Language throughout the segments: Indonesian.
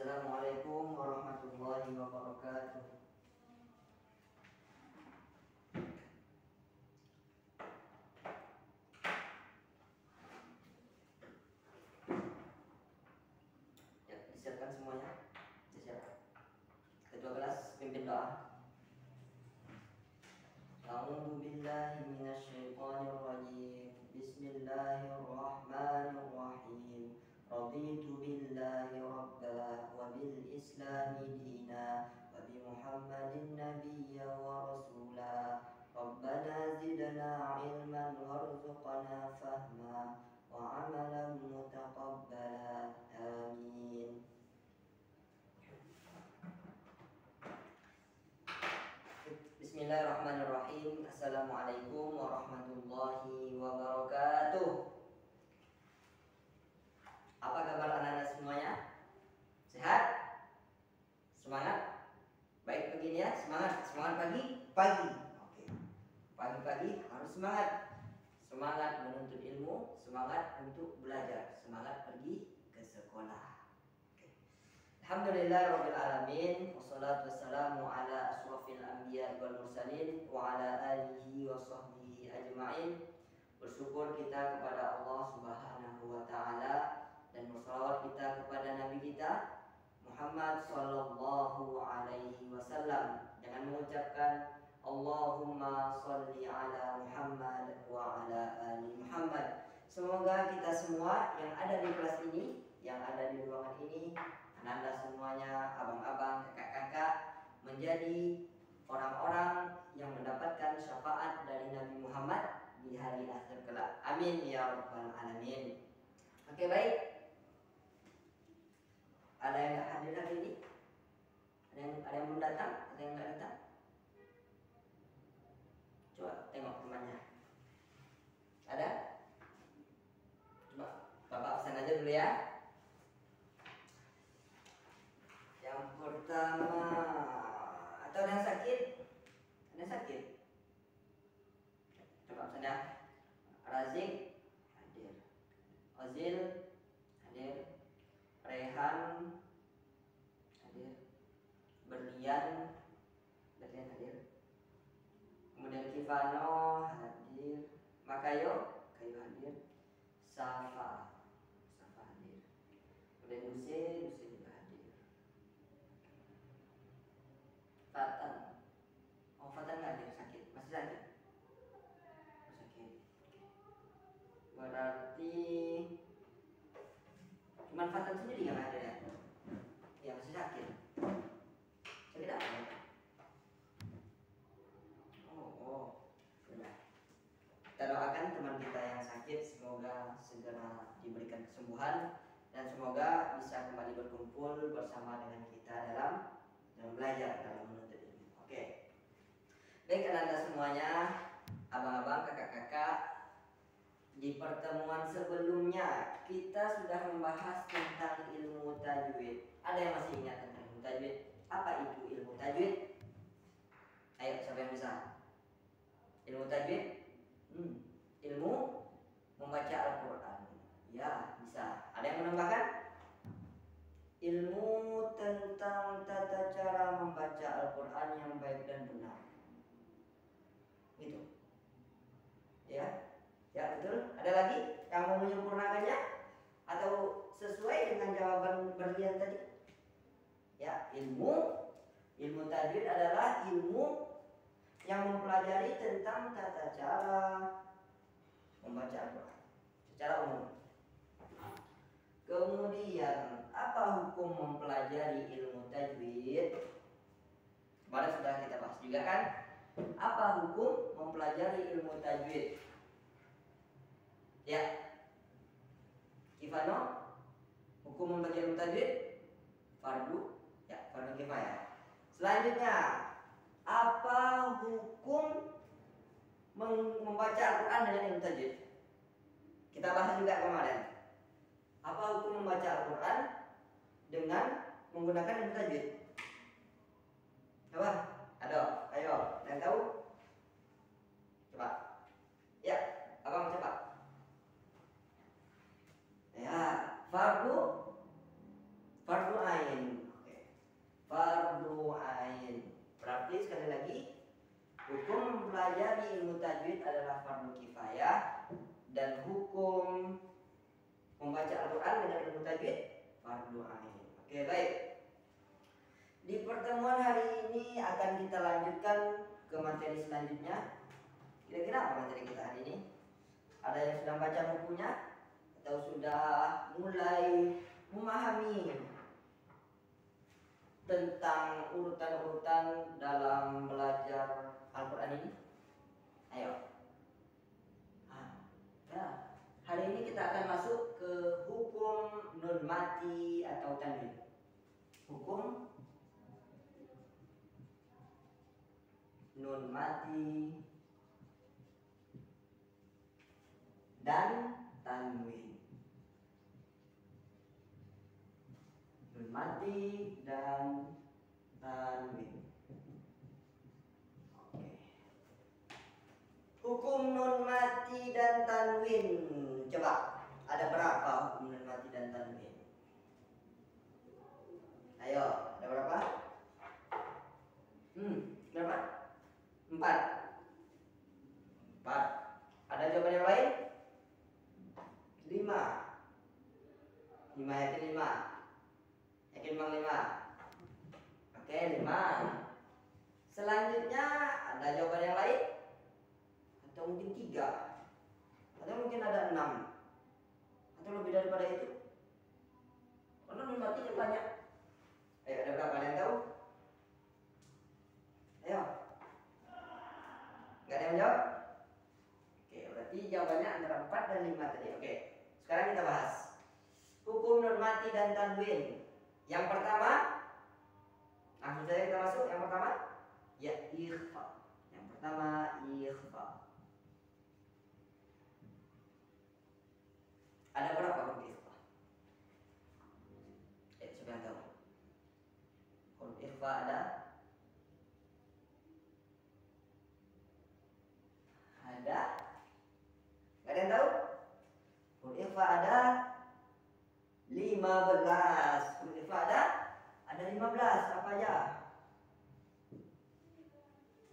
Assalamualaikum warahmatullahi wabarakatuh. Ya, disiapkan semuanya. Disiapkan. Ketua kelas pimpin doa. A'udzu billahi minasyaitonir rajim. Bismillahirrahmanirrahim. Raditu billahi rabba wa bil islami dina wa bi Muhammadin nabiyya wa rasula. Rabbana zidna ilman warzuqna fahma wa amalan mutaqabbala. Amin. Bismillahirrahmanirrahim. Assalamualaikum warahmatullahi wabarakatuh. Apa kabar anak-anak semuanya? Sehat? Semangat? Baik begini ya, semangat. Semangat pagi? Oke. Pagi-pagi harus semangat. Semangat menuntut ilmu, semangat untuk belajar, semangat pergi ke sekolah. Oke. Alhamdulillah rabbil alamin, wassalatu wassalamu ala asrofil anbiya wal mursalin wa ala alihi wa sahbihi ajma'in. Bersyukur kita kepada Allah Subhanahu wa taala dan bersalawat kita kepada Nabi kita Muhammad sallallahu alaihi wasallam dengan mengucapkan Allahumma sholli ala Muhammad wa ala ali Muhammad. Semoga kita semua yang ada di kelas ini, yang ada di ruangan ini, anak-anak semuanya, abang-abang, kakak-kakak, menjadi orang-orang yang mendapatkan syafaat dari Nabi Muhammad di hari akhir kelak. Amin ya rabbal alamin. Oke, baik. Ada yang nggak hadir hari ini? Ada yang belum datang? Ada yang nggak datang? Coba tengok temannya. Ada? Coba Bapak pesan aja dulu ya. Yang pertama, atau ada yang sakit? Ada yang sakit? Coba pesan ya. Razik hadir. Ozil hadir. Rehan hadir. Berlian hadir. Kemudian Kivano hadir. Makayo hadir. Safa hadir. Kemudian Duse juga hadir. Fatan nggak hadir, sakit, masih sakit. Berarti cuman Fatan sendiri yang ada ya? Ya masih sakit. Sakit apa? Oh, sudah. Kita doakan teman kita yang sakit semoga segera diberikan kesembuhan dan semoga bisa kembali berkumpul bersama dengan kita dalam belajar, dalam menuntut ilmu. Oke. Baik anak-anak semuanya, abang-abang, kakak-kakak. Di pertemuan sebelumnya kita sudah membahas tentang ilmu tajwid. Ada yang masih ingat tentang ilmu tajwid? Apa itu ilmu tajwid? Ayo, siapa yang bisa? Ilmu tajwid? Ilmu membaca Al-Quran. Ya, bisa. Ada yang menambahkan? Ilmu tentang tata cara membaca Al-Quran yang baik dan benar. Gitu. Ya. Ya betul. Ada lagi yang mau menyempurnakannya atau sesuai dengan jawaban Berlian tadi? Ya, ilmu tajwid adalah ilmu yang mempelajari tentang tata cara membaca Al-Quran secara umum. Kemudian apa hukum mempelajari ilmu tajwid? Kemarin sudah kita bahas juga kan? Apa hukum mempelajari ilmu tajwid? Ya, Kifano, hukum membaca ilmu tajwid fardu, ya fardu kifayah. Selanjutnya, apa hukum membaca Al-Quran dengan ilmu tajwid? Kita bahas juga kemarin. Apa hukum membaca Al-Quran dengan menggunakan ilmu tajwid? Coba, ayo, yang tahu? Coba, ya, abang cepat. Ya, fardu ain. fardu ain. Oke, baik. Di pertemuan hari ini akan kita lanjutkan ke materi selanjutnya. Kira-kira apa materi kita hari ini? Ada yang sudah baca bukunya atau sudah mulai memahami tentang urutan-urutan dalam belajar Al-Quran ini? Ayo. Nah, hari ini kita akan masuk ke hukum nun mati atau tanwin. Hukum nun mati dan tanwin. Nun mati dan tanwin. Oke. Hukum nun mati dan tanwin. Coba, ada berapa hukum nun mati dan tanwin? Ayo, ada berapa? Berapa? 4. Ada jawaban yang lain? 5. 5, yakin 5? Yakin bang 5? Oke, 5. Selanjutnya ada jawaban yang lain? Atau mungkin 3? Atau mungkin ada 6? Atau lebih daripada itu? Karena nun matinya banyak. Ayo, ada berapa? Ada yang tahu? Ayo. Gak ada yang jawab? Oke, berarti jawabannya antara 4 dan 5 tadi. Oke, sekarang kita bahas hukum nun mati dan tanwin. Yang pertama, langsung saja kita masuk. Yang pertama, ya ikhfa. Yang pertama, ikhfa. Ada berapa huruf ikhfa? Siapa yang tahu? Huruf ikhfa ada? Ada? Gak ada yang tahu? Huruf ikhfa ada 15. Huruf ikhfa ada 15. Apa aja?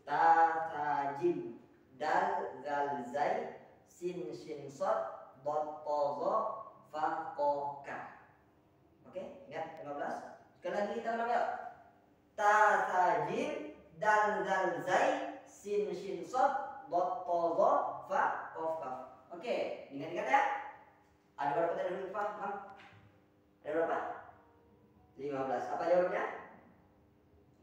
Ta, ta, jim, dal, zal, zai, sin, shin, sod, dot, to, zo, fa, ko, ka. Oke, ingat 15. Sekali lagi kita ulang yuk. Ta, ta, jim, dal, zal, zai, sin, shin, sod, dot, to, zo, fa, ko, ka. Oke, ingat-ingat ya. Ada berapa tadi huruf ikhfa, Bang? Ada berapa? 15. Apa jawabnya?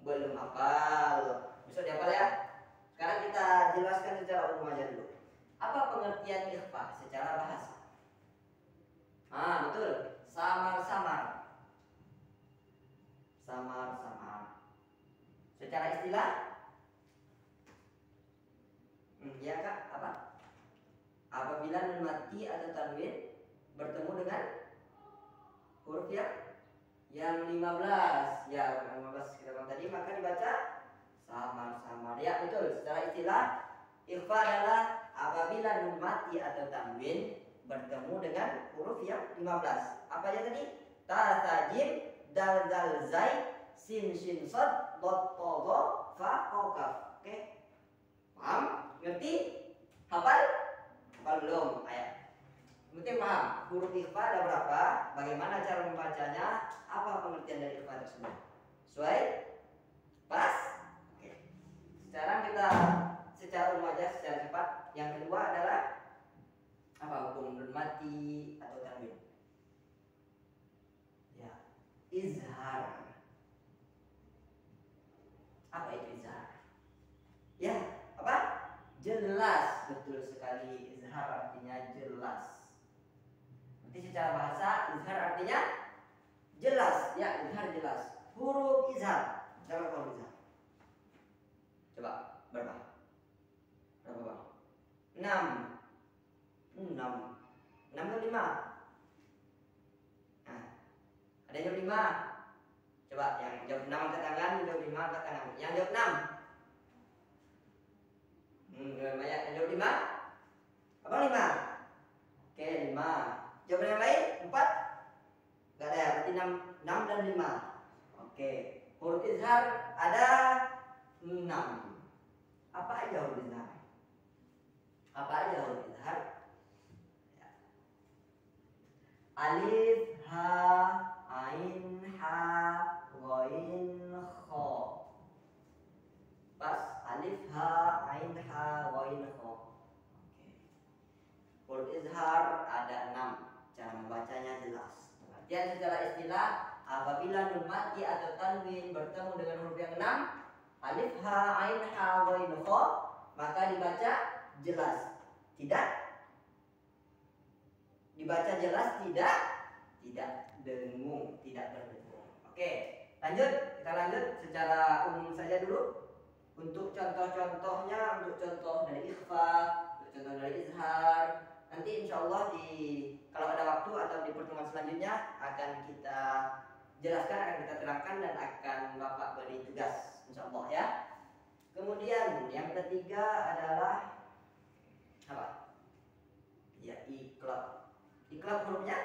Belum hafal. Bisa dihafal ya. Sekarang kita jelaskan secara umum aja dulu. Apa pengertian ikhfa secara bahasa? Betul. Samar-samar. Samar-samar. Secara istilah? Ya Kak, apa? Apabila nun mati atau tanwin bertemu dengan huruf yang 15, ya 15 kita bilang tadi, maka dibaca samar-samar. Ya betul, secara istilah ikhfa adalah apabila nun mati atau tanwin bertemu dengan huruf yang 15. Apa aja tadi? Ta, ta, jim, dal, zal, zai, sin, shin, sod, dot, to, zo, fa, ko, kaf. Oke? Paham? Ngerti? Hafal? Hafal belum? Ayo. Penting paham, huruf ikhfa ada berapa, bagaimana cara membacanya, apa pengertian dari ikhfa tersebut. Sesuai? Pas? Oke. Sekarang kita secara umum aja, secara cepat. Yang kedua adalah apa? Hukum nun mati atau tanwin. Ya, izhar. Apa itu izhar? Ya, apa? Jelas, betul sekali. Izhar artinya jelas. Secara bahasa izhar artinya jelas, ya izhar jelas. Huruf izhar, berapa huruf izhar? Coba berapa? Berapa bang? 6. 6 ke 5. Nah, ada yang jawab 5. Coba yang jawab 6 angkat tangan, yang jawab 5 angkat tangan. Yang jawab 6. Banyak yang jawab 5. Abang 5. Oke 5. Jawaban yang lain 4? Gak ada ya, berarti 6 dan 5. Oke, huruf izhar ada 6. Apa aja huruf izhar? Apa aja huruf izhar? Ya. Alif, ha, Apabila nun mati atau tanwin bertemu dengan huruf yang enam, alif, ha, ain, ha, ghain, kha, maka dibaca jelas. Tidak dibaca jelas, tidak dengung, tidak berdengung. Oke, kita lanjut secara umum saja dulu. Untuk contoh-contohnya, untuk contoh dari ikhfa, untuk contoh dari izhar, nanti insya Allah kalau ada waktu atau di pertemuan selanjutnya akan kita jelaskan, akan kita terangkan dan akan Bapak beri tugas insya Allah ya. Kemudian yang ketiga adalah apa? Ya, iqlab. Iqlab hurufnya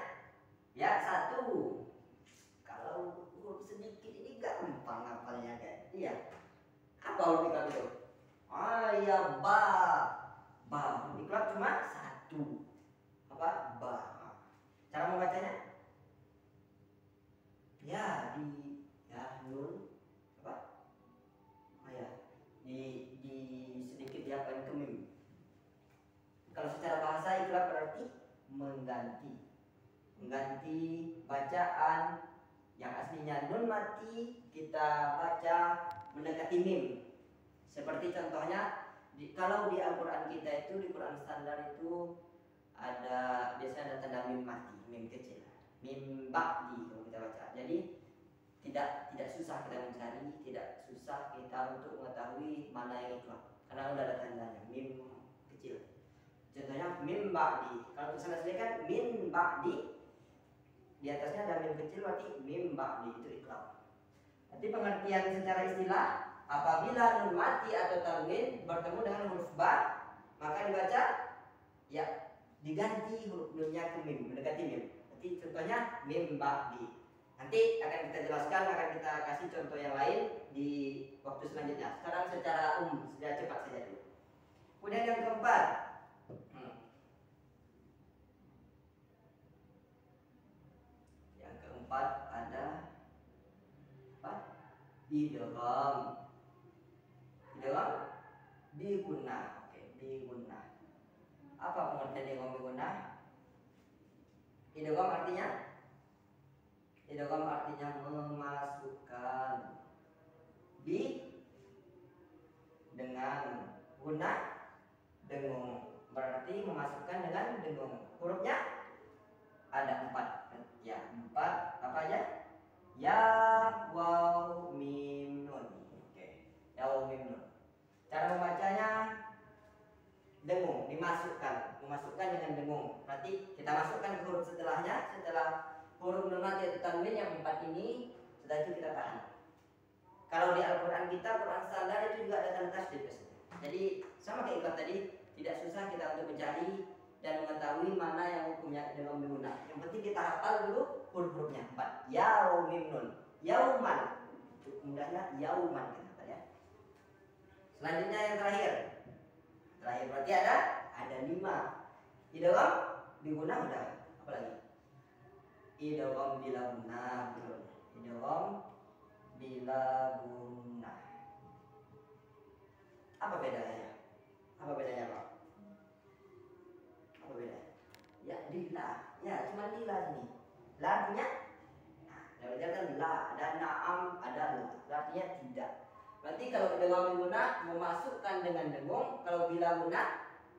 ya 1. Kalau huruf sedikit ini gampang hafalnya kan? Iya. Apa huruf iqlab itu? Ya ba. Huruf iqlab cuma 1. Apa? Ba. Cara membacanya? Ya nun apa? Di sedikit diapain ke mim. Kalau secara bahasa iqlab berarti mengganti bacaan yang aslinya nun mati kita baca mendekati mim. Seperti contohnya kalau di Al-Qur'an kita itu, di Quran standar itu biasanya ada tanda mim mati, mim kecil, mim ba'di kalau kita baca. Jadi tidak susah kita mencari, tidak susah kita untuk mengetahui mana yang iqlab karena udah ada tandanya mim kecil. Contohnya mim ba'di. Kalau tulisan asli kan min ba'di, di atasnya ada mim kecil berarti mim ba'di, itu iqlab. Nanti pengertian secara istilah, apabila nun mati atau tanwin bertemu dengan huruf ba, maka dibaca ya diganti huruf nunnya ke mim, mendekati mim. Nanti contohnya mim ba'di. Nanti akan kita jelaskan, akan kita kasih contoh yang lain di waktu selanjutnya. Sekarang secara sudah cepat saja dulu. Kemudian yang keempat, ada apa? Idgham. Idgham bi gunnah. Oke, bi gunnah. Apa pengertian idgham bi gunnah? Idgham artinya memasukkan bi dengan gunnah dengung. Berarti memasukkan dengan dengung. Hurufnya ada 4. Ya, 4 apa aja? Ya, waw, mim, nun. Oke. Ya, waw, mim, nun. Cara membacanya dengung, memasukkan dengan dengung. Berarti kita masukkan ke huruf setelahnya, setelah huruf nun mati atau tanwin yang 4 ini, setelah itu kita tahan. Kalau di Al-Qur'an kita, Quran standar itu juga ada tanda tasydid. Jadi sama kayak iqlab tadi, tidak susah kita untuk mencari dan mengetahui mana yang hukumnya dengan menggunakan. Yang penting kita hafal dulu huruf-hurufnya 4. Yaumim nun, yauman. Mudahnya yauman kita ya. Selanjutnya yang terakhir berarti ada 5. Idgham diguna udah, apa lagi? Idgham bila gunnah, betul. Idgham bila gunnah. Apa bedanya? Pak? Apa beda? Ya, lila. Ya, cuma lila sini. La artinya belajar kan la, ada na'am, ada la. Artinya tidak. Berarti kalau dengan guna memasukkan dengan dengung, kalau bila guna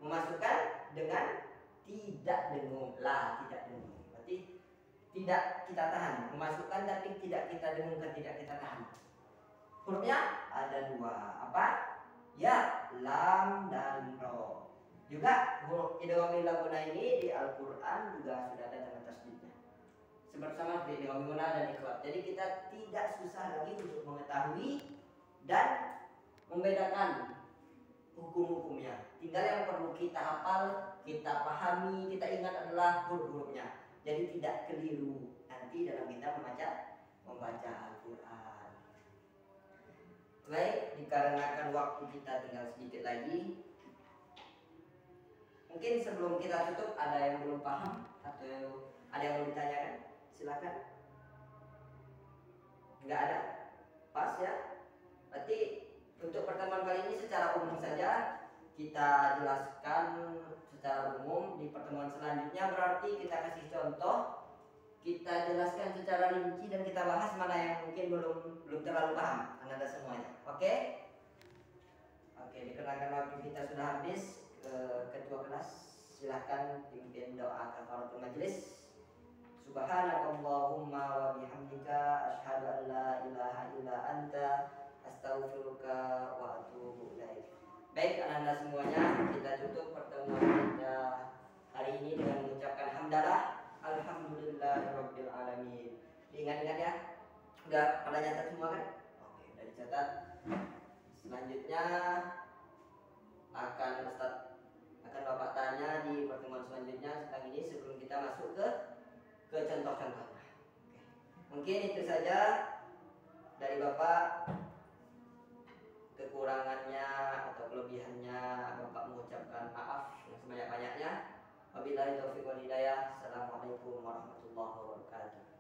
memasukkan dengan tidak dengung, la tidak dengung. Berarti tidak kita tahan, memasukkan tapi tidak kita dengungkan, tidak kita tahan. Hurufnya ada 2. Apa? Ya, lam dan ro. Juga huruf idgham bila guna ini di Al-Qur'an juga sudah ada tanda tasydidnya. Sama seperti idgham guna dan iqlab. Jadi kita tidak susah lagi untuk mengetahui dan membedakan hukum-hukumnya. Tinggal yang perlu kita hafal, kita pahami, kita ingat adalah huruf-hurufnya. Jadi tidak keliru nanti dalam kita membaca Al-Qur'an. Baik, dikarenakan waktu kita tinggal sedikit lagi, mungkin sebelum kita tutup ada yang belum paham atau ada yang belum ditanyakan? Silakan. Enggak ada? Pas ya? Berarti untuk pertemuan kali ini secara umum saja kita jelaskan secara umum. Di pertemuan selanjutnya berarti kita kasih contoh kita jelaskan secara rinci dan kita bahas mana yang mungkin belum terlalu paham Anda semuanya. Oke? Oke, dikarenakan waktu kita sudah habis, ketua kelas silahkan pimpin doa kafaratul majelis. Subhanakallahumma wa bihamdika asyhadu an la ilaha illa anta astaghfiruka wa atubu ilaik. Baik anak-anak semuanya, kita tutup pertemuan kita hari ini dengan mengucapkan hamdalah alhamdulillahirabbil alamin. Diingat-ingat ya. Udah pada nyatat semua kan? Oke, udah dicatat. Selanjutnya akan Bapak tanya di pertemuan selanjutnya tentang ini sebelum kita masuk ke contoh-contohnya. Oke. Mungkin itu saja dari Bapak. Kekurangannya atau kelebihannya Bapak mengucapkan maaf yang sebanyak-banyaknya. Wabillahi taufiq wal hidayah. Assalamualaikum warahmatullahi wabarakatuh.